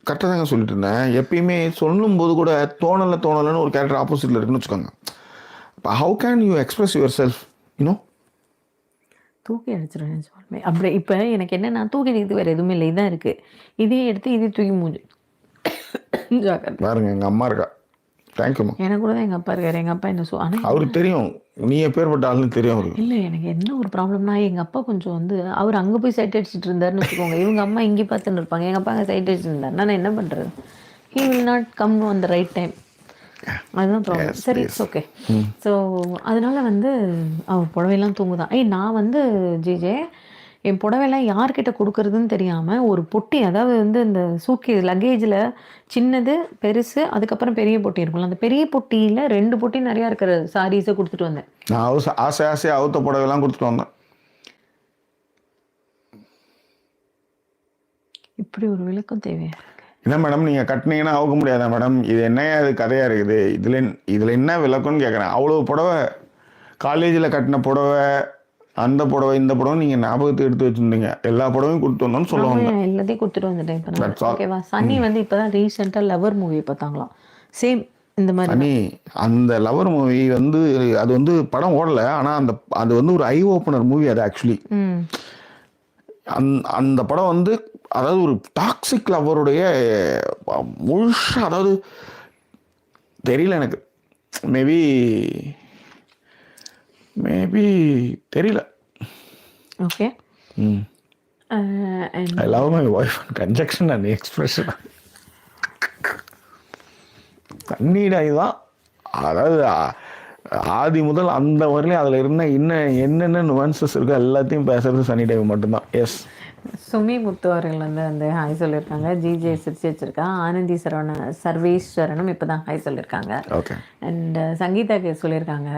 கரெக்டாக தாங்க சொல்லிட்டு இருந்தேன். எப்பயுமே சொல்லும்போது கூட தோணலைன்னு ஒரு கேரக்டர் ஆப்போசிட்டில் இருக்குன்னு வச்சுக்கோங்க. இப்போ how can you express your self, you know? தூக்கி அடிச்சிருவேன் சொல்லுவேன். அப்படி இப்போ எனக்கு என்னன்னா தூக்கி அடிக்கிறது வேறு எதுவுமே இல்லை, இதான் இருக்குது. இதே எடுத்து இதே தூக்கி மூஞ்சி பாருங்க. எங்கள் அம்மா இருக்கா, தேங்க்யூம்மா. எனக்கு கூட தான் எங்கள் அப்பா இருக்காரு. எங்கள் அப்பா என்ன ஆனால் அவருக்கு தெரியும் நீ எப்பேற்பட்ட ஆளுன்னு தெரியும் அவருக்கு. இல்லை, எனக்கு என்ன ஒரு ப்ராப்ளம்னா எங்கள் அப்பா கொஞ்சம் வந்து அவர் அங்கே போய் சைட் அடிச்சுட்டு இருந்தாருன்னு வச்சுக்கோங்க, இவங்க அம்மா இங்கே பார்த்துன்னு இருப்பாங்க, எங்கள் அப்பா அங்கே சைட் அடிச்சுட்டு இருந்தார். நான் என்ன பண்ணுறது? He will not come on the right time. அதுதான் ப்ராப்ளம். சரி, இட்ஸ் ஓகே. ஸோ அதனால வந்து அவர் புடவையெல்லாம் தூங்குதான். நான் வந்து ஜிஜே என் புடவையெல்லாம் யார்கிட்ட கொடுக்குறதுன்னு தெரியாமல் ஒரு பொட்டி, அதாவது வந்து இந்த சூட்கேஸ் லக்கேஜில் சின்னது பெருசு அதுக்கப்புறம் பெரிய பொட்டி இருக்கும்ல, அந்த பெரிய பொட்டியில் 2 பொட்டி நிறையா இருக்கிற சாரீஸை கொடுத்துட்டு வந்தேன். நான் ஆசையாக அவுத்த புடவையெல்லாம் கொடுத்துட்டு வந்தேன். இப்படி ஒரு விளக்கம் தேவையா? என்ன மேடம் நீங்கள் கட்டினீங்கன்னா அவுக்க முடியாதா மேடம்? இது என்ன அது கதையாக இருக்குது, இதில் என்ன விளக்கம்னு கேட்குறேன். அவ்வளோ புடவை, காலேஜில் கட்டின புடவை, அந்த புடவை இந்த புடவை நீங்கள் ஞாபகத்தை எடுத்து வச்சுருந்தீங்க, எல்லா புடவையும் கொடுத்து வந்தோன்னு சொல்லுவாங்க. எல்லாத்தையும் கொடுத்துட்டு வந்துட்டேன். இப்போ ஓகேவா? சன்னி வந்து இப்போ தான் ரீசெண்டாக லவர் மூவி பார்த்தாங்களாம், சேம் இந்த மாதிரி. சன்னி அந்த லவர் மூவி வந்து அது வந்து படம் ஓடலை, ஆனால் அது வந்து ஒரு ஐ ஓப்பனர் மூவி அது ஆக்சுவலி. அந்த படம் வந்து அதாவது ஒரு டாக்ஸிக் லவருடைய முழுசாக, அதாவது தெரியல எனக்கு, மேபி தெரியல. Okay. I love my wife conjunction and expression. தண்ணீரை தான், அதாவது ஆதி முதல் அந்த வரலையும் அதில் இருந்த என்னென்ன நுவான்சஸ் இருக்கோ எல்லாத்தையும் பேசுறது சன்னி டைவ் மட்டும்தான். எஸ், சுமி முத்து அவர்கள் வந்து அந்த ஹாய் சொல்லியிருக்காங்க. ஜிஜே சிரிச்சு வச்சிருக்கா. ஆனந்தி சர்வேஸ்வரனும் இப்போ தான் ஹாய் சொல்லியிருக்காங்க. ஓகே. அண்ட் சங்கீதா சொல்லியிருக்காங்க,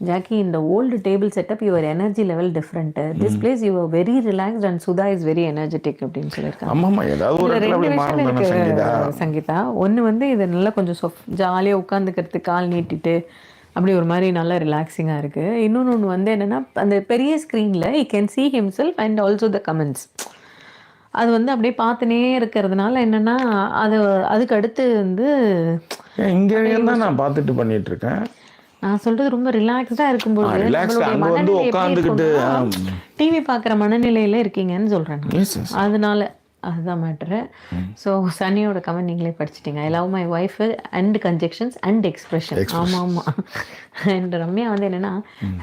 Jackie, in the old table setup, your energy level different. This place you are very relaxed and Sudha is very energetic அப்படின்னு சொல்லியிருக்காங்க. ஆமாம்மா, ஏதாவது ஒரு இடத்துல அப்படி மாறணும் சங்கீதா. சங்கீதா ஒன்று வந்து இது நல்லா கொஞ்சம் ஜாலியாக உட்காந்துக்கிறதுக்கு கால் நீட்டிட்டு அப்படி ஒரு மாதிரி நல்லா ரிலாக்ஸிங்காக இருக்குது. இன்னொன்று வந்து என்னென்னா அந்த பெரிய ஸ்க்ரீனில் he can see himself and also the comments. அது வந்து அப்படியே பார்த்துனே இருக்கிறதுனால என்னென்னா அதுக்கு அடுத்து வந்து இங்கே தான் நான் பார்த்துட்டு பண்ணிட்டு இருக்கேன். நான் சொல்றது ரொம்ப ரிலாக்ஸ்டாக இருக்கும்போது டிவி பார்க்குற மனநிலையில் இருக்கீங்கன்னு சொல்கிறேன். அதனால அதுதான் மேட்ரு. ஸோ சனியோட கமெண்ட் நீங்களே படிச்சிட்டிங்க. I love my wife and connections and expression. ஆமாம் ஆமாம். அண்ட் ரம்யா வந்து என்னென்னா,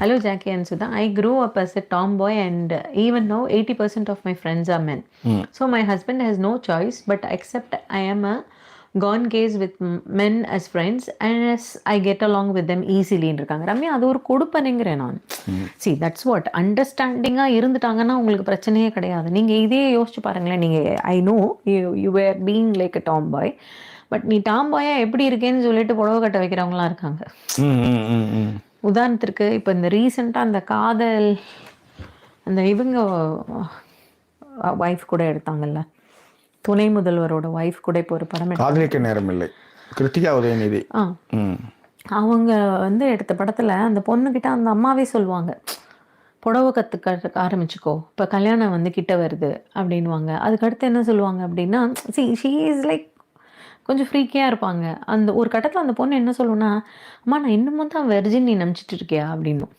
hello Jackie and Sudha, I grew up as a tomboy and even no 80% of my friends are men. So my husband has no choice but accept I am a gone case with men as friends and as I get along with them easily இருக்காங்க. ரம்யா அது ஒரு கொடுப்பனைங்கிறேன் நான். see that's what அண்டர்ஸ்டாண்டிங்காக இருந்துட்டாங்கன்னா உங்களுக்கு பிரச்சனையே கிடையாது. நீங்கள் இதே யோசிச்சு பாருங்களேன். நீங்கள் I know you were being like a tomboy, but நீ டாம் பாயா எப்படி இருக்கேன்னு சொல்லிட்டு புடவை கட்ட வைக்கிறவங்களாம் இருக்காங்க. உதாரணத்திற்கு இப்போ இந்த ரீசெண்டாக அந்த காதல் அந்த இவங்க ஒய்ஃப் கூட எடுத்தாங்கல்ல, துணை முதல்வரோட ஒய்ஃப் கூட இப்போ ஒரு படம் காதலிக்க நேரம் இல்லை, கிருத்திகா உதயநிதி. அவங்க வந்து எடுத்த படத்தில் அந்த பொண்ணுக்கிட்ட அந்த அம்மாவே சொல்லுவாங்க, புடவை கற்றுக்க ஆரம்பிச்சுக்கோ, இப்போ கல்யாணம் வந்து கிட்ட வருது அப்படின்வாங்க. அதுக்கடுத்து என்ன சொல்லுவாங்க அப்படின்னா, ஷீ இஸ் லைக் கொஞ்சம் ஃப்ரீக்கியாக இருப்பாங்க. அந்த ஒரு கட்டத்தில் அந்த பொண்ணு என்ன சொல்லுன்னா, அம்மா நான் இன்னமும் தான் வெர்ஜின் நீ நம்பிச்சிட்டு இருக்கியா அப்படின்னும்.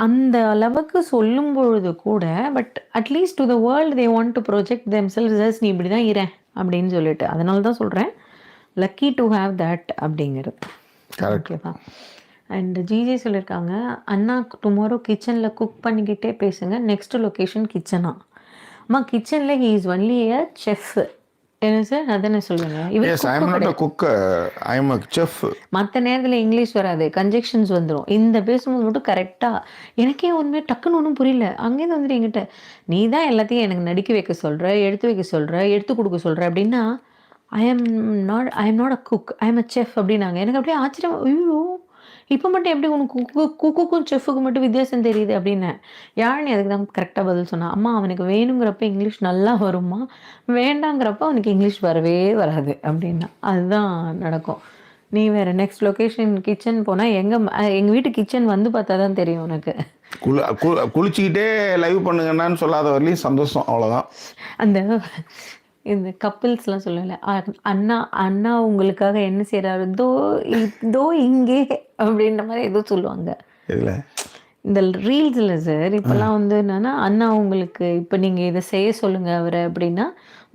அந்த அளவுக்கு சொல்லும் பொழுது கூட but at least to the world they want to project themselves, நீ இப்படி தான் இரேன் அப்படின்னு சொல்லிட்டு. அதனால தான் சொல்கிறேன் லக்கி டு ஹாவ் தட் அப்படிங்கிறது. ஓகேவா? அண்ட் ஜிஜே சொல்லியிருக்காங்க, அண்ணா டுமாரோ கிச்சனில் குக் பண்ணிக்கிட்டே பேசுங்க, நெக்ஸ்ட் லொக்கேஷன் கிச்சனா? அம்மா கிச்சனில் he is only a chef. என்ன சார் அதானே சொல்லுங்க. மற்ற நேரத்தில் இங்கிலீஷ் வராது, கன்ஜெக்ஷன்ஸ் வந்துடும். இந்த பேசும்போது மட்டும் கரெக்டாக எனக்கே உண்மையாக டக்குன்னு ஒன்றும் புரியல. அங்கேருந்து வந்துட்டு என்கிட்ட நீ தான் எல்லாத்தையும் எனக்கு நடிக்க வைக்க சொல்கிற, எடுத்து வைக்க சொல்கிற, எடுத்து கொடுக்க சொல்கிற அப்படின்னா I am not a cook, I am a chef அப்படின்னாங்க. எனக்கு அப்படியே ஆச்சரியம், ஐயோ இப்போ மட்டும் எப்படி உனக்கு குக்குக்கும் செஃப்புக்கு மட்டும் வித்தியாசம் தெரியுது அப்படின்னு. யாழ்னி அதுக்கு தான் கரெக்டாக பதில் சொன்னான். அம்மா அவனுக்கு வேணுங்கிறப்ப இங்கிலீஷ் நல்லா வருமா, வேண்டாங்கிறப்ப அவனுக்கு இங்கிலீஷ் வரவே வராது அப்படின்னா. அதுதான் நடக்கும். நீ வேறு நெக்ஸ்ட் லொக்கேஷன் கிச்சன் போனால் எங்கள் வீட்டு கிச்சன் வந்து பார்த்தா தான் தெரியும் உனக்கு. குளிச்சுக்கிட்டே லைவ் பண்ணுங்கன்னு சொல்லாத வரலையும் சந்தோஷம், அவ்வளோதான். அந்த இந்த கப்பிள்ஸ்லாம் சொல்லலை, அண்ணா அண்ணா உங்களுக்காக என்ன செய்கிறாரு, தோ இங்கே அப்படின்ற மாதிரி ஏதோ சொல்லுவாங்க இந்த ரீல்ஸில் சார். இப்போல்லாம் வந்து என்னென்னா, அண்ணா உங்களுக்கு இப்போ நீங்கள் இதை செய்ய சொல்லுங்கள் அவரை அப்படின்னா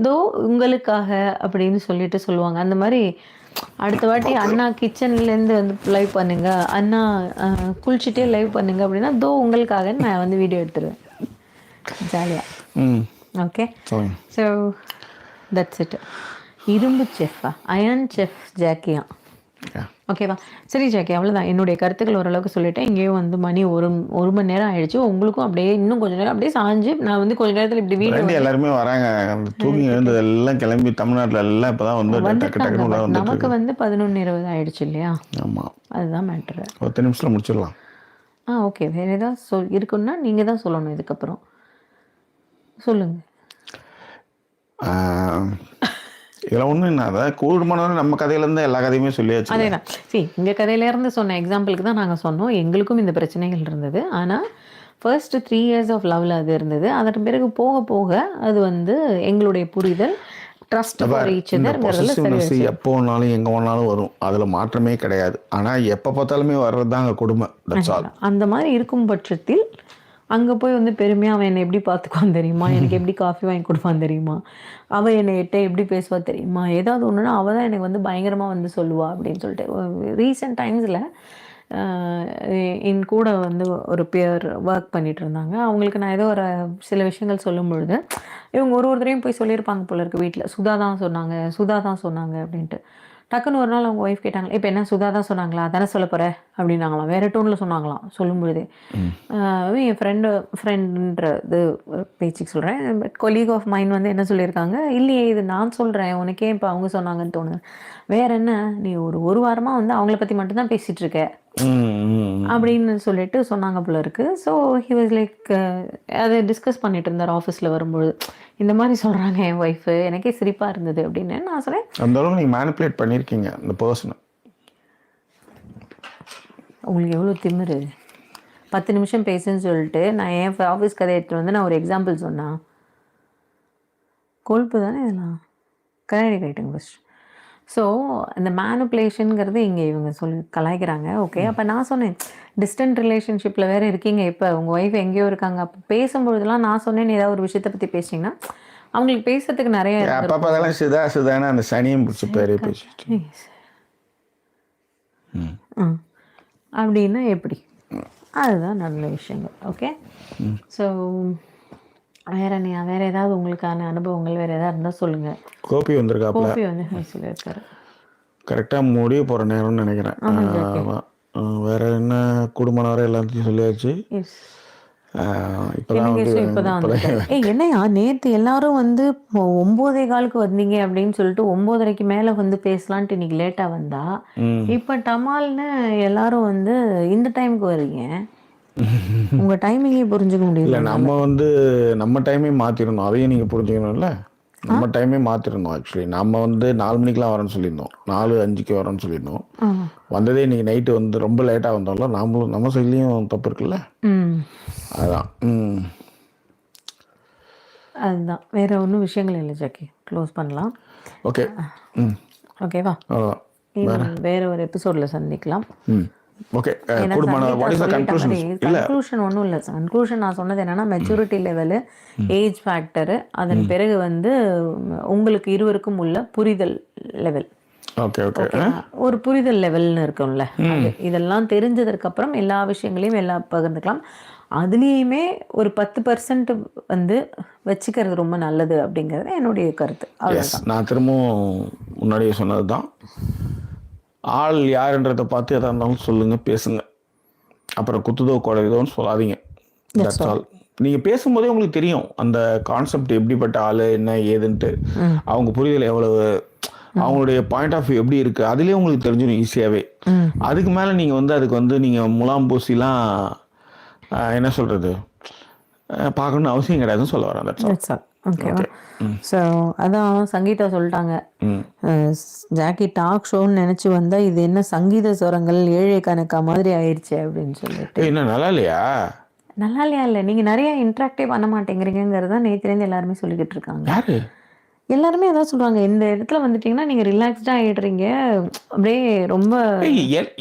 தோ உங்களுக்காக அப்படின்னு சொல்லிட்டு சொல்லுவாங்க. அந்த மாதிரி அடுத்த வாட்டி அண்ணா கிச்சன்லேருந்து வந்து லைவ் பண்ணுங்க, அண்ணா குளிச்சுட்டே லைவ் பண்ணுங்க அப்படின்னா தோ உங்களுக்காக நான் வந்து வீடியோ எடுத்துருவேன் ஜாலியாக. Okay, so that's it. இரும்பு செஃப்பா, அயன் செஃப் ஜாக்கியா? ஓகேவா? சரி ஜாக்கி, அவ்வளோதான். என்னுடைய கருத்துக்கள் ஓரளவுக்கு சொல்லிட்டேன். இங்கேயும் வந்து மணி ஒரு மணி நேரம் ஆயிடுச்சு. உங்களுக்கும் அப்படியே இன்னும் கொஞ்சம் நேரம் அப்படியே சாஞ்சு நான் வந்து கொஞ்சம் நேரத்தில் இப்படி வீடியோ எல்லாருமே வராங்க, தூங்கி எழுந்தது எல்லாம் கிளம்பி தமிழ்நாட்டில் எல்லாம் இப்போ தான் வந்து நமக்கு வந்து 11:20 ஆயிடுச்சு இல்லையா? ஆமாம், அதுதான் மேட்ரு. 10 நிமிஷத்தில் முடிச்சிடலாம். ஓகே. வேறு ஏதாவது இருக்குன்னா நீங்கள் தான் சொல்லணும். இதுக்கப்புறம் சொல்லுங்கள். இதெல்லாம் ஒன்றும் என்ன, அதான் கூடுமானவரை நம்ம கதையிலேருந்து எல்லா கதையுமே சொல்லியாச்சு. அதே தான். எங்கள் கதையிலேருந்து சொன்ன எக்ஸாம்பிளுக்கு தான் நாங்கள் சொன்னோம். எங்களுக்கும் இந்த பிரச்சனைகள் இருந்தது. ஆனால் ஃபர்ஸ்ட் 3 years ஆஃப் லவ்வில் அது இருந்தது. அதற்கு பிறகு போக போக அது வந்து எங்களுடைய புரிதல், ட்ரஸ்ட் ஃபார் ஈச் அதர் எப்போ வேணாலும் எங்கே வேணாலும் வரும், அதில் மாற்றமே கிடையாது. ஆனால் எப்போ பார்த்தாலுமே வர்றது தான் அங்கே கொடுமை. அந்த மாதிரி இருக்கும் பட்சத்தில் அங்கே போய் வந்து பெருமையாக அவன் என்னை எப்படி பார்த்துக்குவான் தெரியுமா, எனக்கு எப்படி காஃபி வாங்கி கொடுப்பான் தெரியுமா, அவள் என்னை எப்படி பேசுவா தெரியுமா, ஏதாவது ஒன்றுனா அவள் தான் எனக்கு வந்து பயங்கரமாக வந்து சொல்லுவா அப்படின்னு சொல்லிட்டு. ரீசெண்ட் டைம்ஸில் என் கூட வந்து ஒரு பேர் ஒர்க் பண்ணிகிட்டு இருந்தாங்க. அவங்களுக்கு நான் ஏதோ ஒரு சில விஷயங்கள் சொல்லும் பொழுது இவங்க ஒரு தடவையும் போய் சொல்லியிருப்பாங்க போல இருக்குது வீட்டில், சுதா தான் சொன்னாங்க அப்படின்ட்டு. டக்குன்னு ஒரு நாள் அவங்க ஒய்ஃப் கேட்டாங்க, இப்போ என்ன சுதா தான் சொன்னாங்களா, தானே சொல்ல போகிற அப்படின்னாங்களாம். வேறு டோனில் சொன்னாங்களாம் சொல்லும்பொழுதே. என் ஃப்ரெண்டுன்றது பேச்சுக்கு சொல்கிறேன், கொலீக் ஆஃப் மைண்ட் வந்து என்ன சொல்லியிருக்காங்க, இல்லையே இது நான் சொல்கிறேன் உனக்கே இப்போ அவங்க சொன்னாங்கன்னு தோணுது. வேற என்ன நீ ஒரு வாரமா வந்து அவங்கள பத்தி மட்டும் தான் பேசிட்டு இருக்க அப்படின்னு சொல்லிட்டு சொன்னாங்க போல இருக்கு. ஸோ ஹி வாஸ் லைக் அதை டிஸ்கஸ் பண்ணிட்டு இருந்தார் ஆஃபீஸில் வரும்பொழுது. இந்த மாதிரி சொல்கிறாங்க என் ஒய்ஃபு, எனக்கே சிரிப்பாக இருந்தது அப்படின்னு நான் சொன்னேன். அந்த அளவுக்கு நீங்கள் மேனிப்புலேட் பண்ணியிருக்கீங்க இந்த பர்சனை. உங்களுக்கு எவ்வளோ திமிரு, 10 நிமிஷம் பேசுன்னு சொல்லிட்டு நான் என் ஆஃபீஸ் கதை எடுத்துகிட்டு வந்து நான் ஒரு எக்ஸாம்பிள் சொன்னேன். கொழுப்பு தானே இதெல்லாம். கண்ணாடி கைட்டுங்க ஃபஸ்ட். ஸோ இந்த மேனுப்புலேஷனுங்கிறது இங்கே இவங்க கலாய்க்கிறாங்க. ஓகே, அப்போ நான் சொன்னேன் டிஸ்டன்ட் ரிலேஷன்ஷிப்பில் வேறு இருக்கீங்க, இப்போ உங்கள் ஒய்ஃப் எங்கேயோ இருக்காங்க, அப்போ பேசும்பொழுதுலாம் நான் சொன்னேன் ஏதாவது ஒரு விஷயத்தை பற்றி பேசிங்கன்னா அவங்களுக்கு பேசுறதுக்கு நிறைய அப்போ சுதான அந்த சனியும் பிடிச்சி பேரே பேசிட்டு அப்படின்னா எப்படி? அதுதான் நல்ல விஷயங்கள். ஓகே, ஸோ வேற ஏதாவது உங்களுக்கான அனுபவங்கள் வேற ஏதாவது இருந்தால் சொல்லுங்க. கோபி வந்திருக்காப்ல. கோபி வந்து சொல்லியிருக்காரு. கரெக்டாக முடிய போகிற நேரம்னு நினைக்கிறேன். வேற என்ன குடும்பம் வர எல்லாத்தையும் சொல்லியாச்சு. என்னையா நேற்று எல்லாரும் வந்து 9:15 வந்தீங்க அப்படின்னு சொல்லிட்டு 9:30 மேல வந்து பேசலான்ட்டு இன்னைக்கு லேட்டா வந்தா, இப்ப டமால்னு எல்லாரும் வந்து இந்த டைமுக்கு வரீங்க. உங்க டைமிங்கே புரிஞ்சுக்க முடியல. நம்ம டைமே மாத்திரணும், அதையும் நீங்க புரிஞ்சுக்கணும்ல. நம்ம டைமே மாத்திரணும். ஆக்சுவலி நம்ம வந்து 4 மணிக்கெலாம் வரேன்னு சொல்லியிருந்தோம், 4:05 வரேன்னு சொல்லியிருந்தோம். வந்ததே இன்னைக்கு நைட்டு வந்து ரொம்ப லேட்டாக வந்தோம்ல. நம்ம சைட்லேயும் தப்பு இருக்குல்ல. அதுதான் வேற ஒன்றும் விஷயங்கள் இல்லை ஜாக்கி. க்ளோஸ் பண்ணலாம். ஓகே, ஓகேவா? வேற ஒரு எபிசோட்ல சந்திக்கலாம். ஓகே, கன்க்ளூஷன் ஒன்றும் இல்லை. கன்க்ளூஷன் நான் சொன்னது என்னன்னா, மெச்சூரிட்டி லெவலு, ஏஜ் ஃபேக்டரு, அதன் பிறகு வந்து உங்களுக்கு இருவருக்கும் உள்ள புரிதல் லெவல். ஒரு புரிதல் லெவல்னு இருக்கும்ல, இதெல்லாம் தெரிஞ்சதற்கு அப்புறம் எல்லா விஷயங்களையும் எல்லாம் பகிர்ந்துக்கலாம். அதுலேயுமே ஒரு 10% வந்து வச்சுக்கிறது ரொம்ப நல்லது அப்படிங்கிறது என்னுடைய கருத்து. நான் திரும்பவும் முன்னாடியே சொன்னது தான். ஆள் யாருன்றதை பார்த்து எதாக இருந்தாலும் சொல்லுங்கள், பேசுங்க. அப்புறம் குத்துதோ குறையுதோன்னு சொல்லாதீங்க. That's all. நீங்கள் பேசும்போதே உங்களுக்கு தெரியும் அந்த கான்செப்ட் எப்படிப்பட்ட ஆள் என்ன ஏதுன்ட்டு, அவங்க புரிதல் எவ்வளவு, அவங்களுடைய பாயிண்ட் ஆஃப் வியூ எப்படி இருக்குது, அதுலேயே உங்களுக்கு தெரிஞ்சிடும் ஈஸியாகவே. அதுக்கு மேலே நீங்கள் வந்து அதுக்கு வந்து நீங்கள் முலாம் பூசிலாம் என்ன சொல்கிறது பார்க்கணுன்னு அவசியம் கிடையாதுன்னு சொல்ல வரேன். That's all. ஓகேவா? ஸோ அதான் சங்கீதா சொல்லிட்டாங்க, ஜாக்கி டாக் ஷோன்னு நினச்சி வந்தால் இது என்ன சங்கீத சுரங்கள் ஏழை கணக்கா மாதிரி ஆயிடுச்சு அப்படின்னு சொல்லிட்டு. என்ன நல்லா இல்லையா? நல்லா இல்லையா இல்லை, நீங்கள் நிறைய இன்ட்ராக்டே பண்ண மாட்டேங்கிறீங்கிறது தான் நேற்றுலேருந்து எல்லாருமே சொல்லிக்கிட்டு இருக்காங்க. யாரு? எல்லாருமே அதான் சொல்லுவாங்க, இந்த இடத்துல வந்துட்டீங்கன்னா நீங்கள் ரிலாக்ஸ்டாக ஆகிடுறீங்க, அப்படியே ரொம்ப.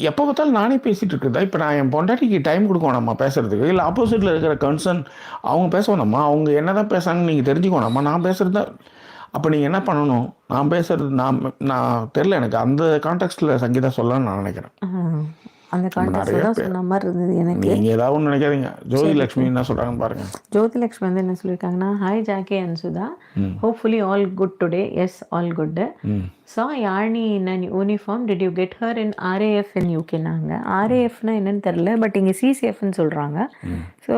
எப்போ பார்த்தாலும் நானே பேசிகிட்டு இருக்குதா? இப்போ நான் என் பொண்டாட்டிக்கு டைம் கொடுக்கணும்மா பேசுறதுக்கு, இல்லை ஆப்போசிட்டில் இருக்கிற கன்சர்ன் அவங்க பேசணும்மா, அவங்க என்ன தான் பேசுகிறாங்கன்னு நீங்கள் தெரிஞ்சுக்கணும்மா. நான் பேசுகிறது தான். அப்போ நீங்கள் என்ன பண்ணணும், நான் பேசுறது நான் தெரில, எனக்கு அந்த கான்டெக்ஸ்டில் சங்கீதா சொல்லலாம்னு நான் நினைக்கிறேன். அந்த கான்டெக்ஸ்ல தான் சொன்ன மாதிரி இருந்தது எனக்கு. நீங்கள் ஏதாவது ஒன்று நினைக்காதீங்க. ஜோதிலக்ஷ்மி என்ன சொல்கிறாங்கன்னு பாருங்கள். ஜோதிலக்ஷ்மி வந்து என்ன சொல்லியிருக்காங்கன்னா, hi Jackie and Sudha, hopefully all good today. Yes, all good. So Yazhini in an uniform, did you get her in RAF in யூகேனாங்க. RAFனா என்னன்னு தெரில, பட் இங்கே CCFன்னு சொல்கிறாங்க. ஸோ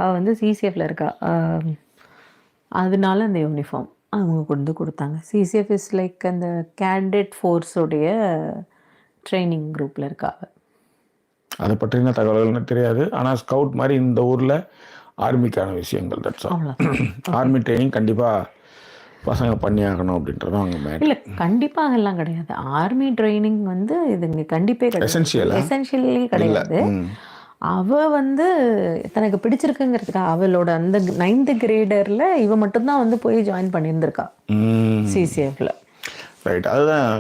அவள் வந்து CCFல இருக்கா, அதனால அந்த யூனிஃபார்ம் அவங்க கொண்டு கொடுத்தாங்க. CCF இஸ் லைக் அந்த கேடட் ஃபோர்ஸோடைய ட்ரைனிங் குரூப்பில் இருக்கா. அதை பற்றின தகவல்கள் தெரியாது, ஆனால் ஸ்கவுட் மாதிரி இந்த ஊரில் ஆர்மிக்கான விஷயங்கள். That's all. ஆர்மி ட்ரைனிங் கண்டிப்பாக பசங்க பண்ணி ஆகணும் அப்படின்றது அவங்க மேன். இல்லை, கண்டிப்பாக எல்லாம் கிடையாது. ஆர்மி ட்ரைனிங் வந்து இதுங்க கண்டிப்பாக கிடையாது, எசென்ஷியலி கிடையாது. அவள் வந்து தனக்கு பிடிச்சிருக்குங்கிறதுக்காக அவளோட அந்த 9th கிரேடரில் இவ மட்டும்தான் வந்து போய் ஜாயின் பண்ணியிருந்திருக்கா CCFல. ரைட், அதுதான்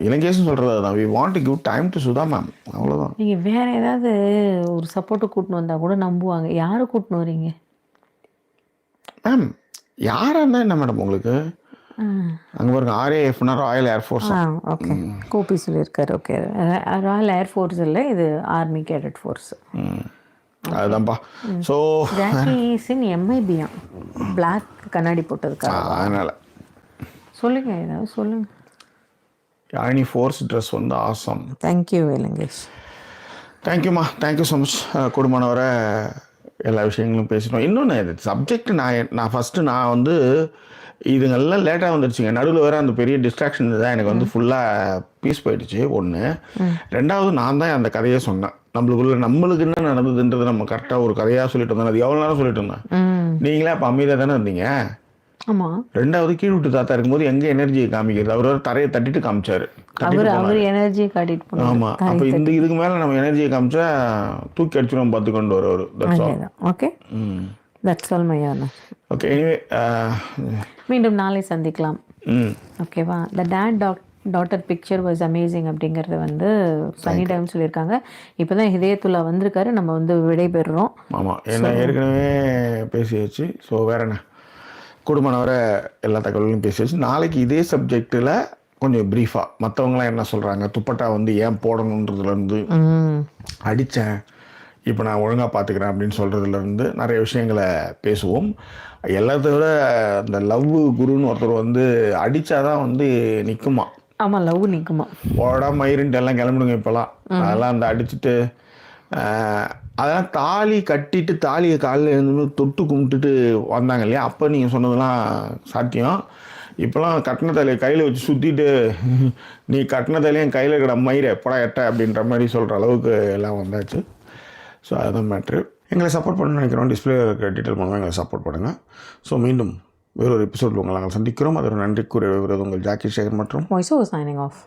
இலங்கேஷன் சொல்கிறது. அதுதான், we want to give time to Sudha ma'am, அவ்வளோதான். நீங்கள் வேறு ஏதாவது ஒரு சப்போர்ட்டு கூட்டின்னு வந்தால் கூட நம்புவாங்க. யாரை கூட்டின்னு வரீங்க மேம்? யாராக இருந்தால் என்ன மேடம் உங்களுக்கு? அங்கே பாருங்க, RAFனா ராயல் ஏர்ஃபோர்ஸ். ஓகே, கோபி சொல்லியிருக்காரு. ஓகே, ராயல் ஏர்ஃபோர்ஸ் இல்லை, இது ஆர்மி கேடட் ஃபோர்ஸ். அதுதான்ப்பா. ஸோ ஜாக்கிஸின் MIB பிளாக் கண்ணாடி போட்டதுக்காக அதனால் சொல்லுங்க, ஏதாவது சொல்லுங்க. யாழினி ஃபோர்ஸ் ட்ரெஸ் வந்து ஆசம். தேங்க்யூ இலங்கேஷ். தேங்க்யூம்மா, தேங்க்யூ ஸோ மச். குடும்பமானவரை எல்லா விஷயங்களும் பேசிட்டோம். இன்னொன்று இது சப்ஜெக்ட் நான் ஃபஸ்ட்டு நான் வந்து இதுங்கெல்லாம் லேட்டாக வந்துடுச்சுங்க. நடுவில் வேறு அந்த பெரிய டிஸ்ட்ராக்ஷன் தான் எனக்கு வந்து ஃபுல்லாக பீஸ் போயிடுச்சு ஒன்று. ரெண்டாவது நான் தான் அந்த கதையை சொன்னேன். நம்மளுக்கு என்ன நடந்ததுன்றது நம்ம கரெக்டாக ஒரு கதையாக சொல்லிட்டு இருந்தோம். அது எவ்வளோ நேரம் சொல்லிட்டு இருந்தேன். நீங்களே அப்போ அமைதியாக தானே இருந்தீங்க. ஆமாம். ரெண்டாவது கீழ் விட்டு தாத்தா இருக்கும்போது எங்கே எனர்ஜியை காமிக்கிறது, அவர் தரையை தட்டிட்டு காமிச்சாரு. எனர்ஜியை காட்டிட்டு. ஆமாம், அப்போ இதுக்கு மேலே நம்ம எனர்ஜியை காமிச்சா தூக்கி அடிச்சிடும் பார்த்து கொண்டு வருவார். Okay, that's all my honour. Okay, anyway மீண்டும் நாளை சந்திக்கலாம். ஓகேவா? The daughter picture was amazing அப்படிங்கிறது வந்து சனி டைம் சொல்லியிருக்காங்க. இப்போ தான் ஹிதயத்துல்லா வந்திருக்காரு. நம்ம வந்து விடைபெறுறோம். ஆமாம், என்ன ஏற்கனவே பேசியாச்சு. ஸோ வேற என்ன, குடும்பம் எல்லா தகவல்களும் பேசியாச்சு. நாளைக்கு இதே சப்ஜெக்டில் கொஞ்சம் ப்ரீஃபாக மற்றவங்களாம் என்ன சொல்கிறாங்க, துப்பட்டா வந்து ஏன் போடணுன்றதுலேருந்து, அடித்தேன் இப்போ நான் ஒழுங்காக பார்த்துக்கிறேன் அப்படின்னு சொல்கிறதுலேருந்து நிறைய விஷயங்களை பேசுவோம். எல்லாத்த விட அந்த லவ் குருன்னு ஒருத்தர் வந்து அடித்தாதான் வந்து நிற்குமா. ஆமாம், லவ் நிற்குமா. போடா மயிருன்ட்டு எல்லாம் கிளம்பிடுங்க இப்போலாம். அதெல்லாம் அந்த அடிச்சுட்டு அதெல்லாம் தாலி கட்டிட்டு தாலியை காலையில் எழுந்து தொட்டு கும்பிட்டுட்டு வந்தாங்க இல்லையா, அப்போ நீங்கள் சொன்னதெல்லாம் சாத்தியம். இப்போலாம் கட்டின தலையை கையில் வச்சு சுற்றிட்டு நீ கட்டின தலையும் கையில் இருக்கிற மயிரை எப்படா எட்ட அப்படின்ற மாதிரி சொல்கிற அளவுக்கு எல்லாம் வந்தாச்சு. ஸோ அதுதான் மேட்ரு. எங்களை சப்போர்ட் பண்ணணும்னு நினைக்கிறோம். டிஸ்பிளே இருக்கிற டீட்டெயில் மூலமாக எங்களை சப்போர்ட் பண்ணுங்கள். ஸோ மீண்டும் வேறொரு எபிசோடில் உங்களை நாங்கள் சந்திக்கிறோம். அதோட நன்றி கூறிய உங்கள் ஜாக்கி சேகர் மற்றும் வாய்ஸ் ஓவர் சைனிங் ஆஃப்.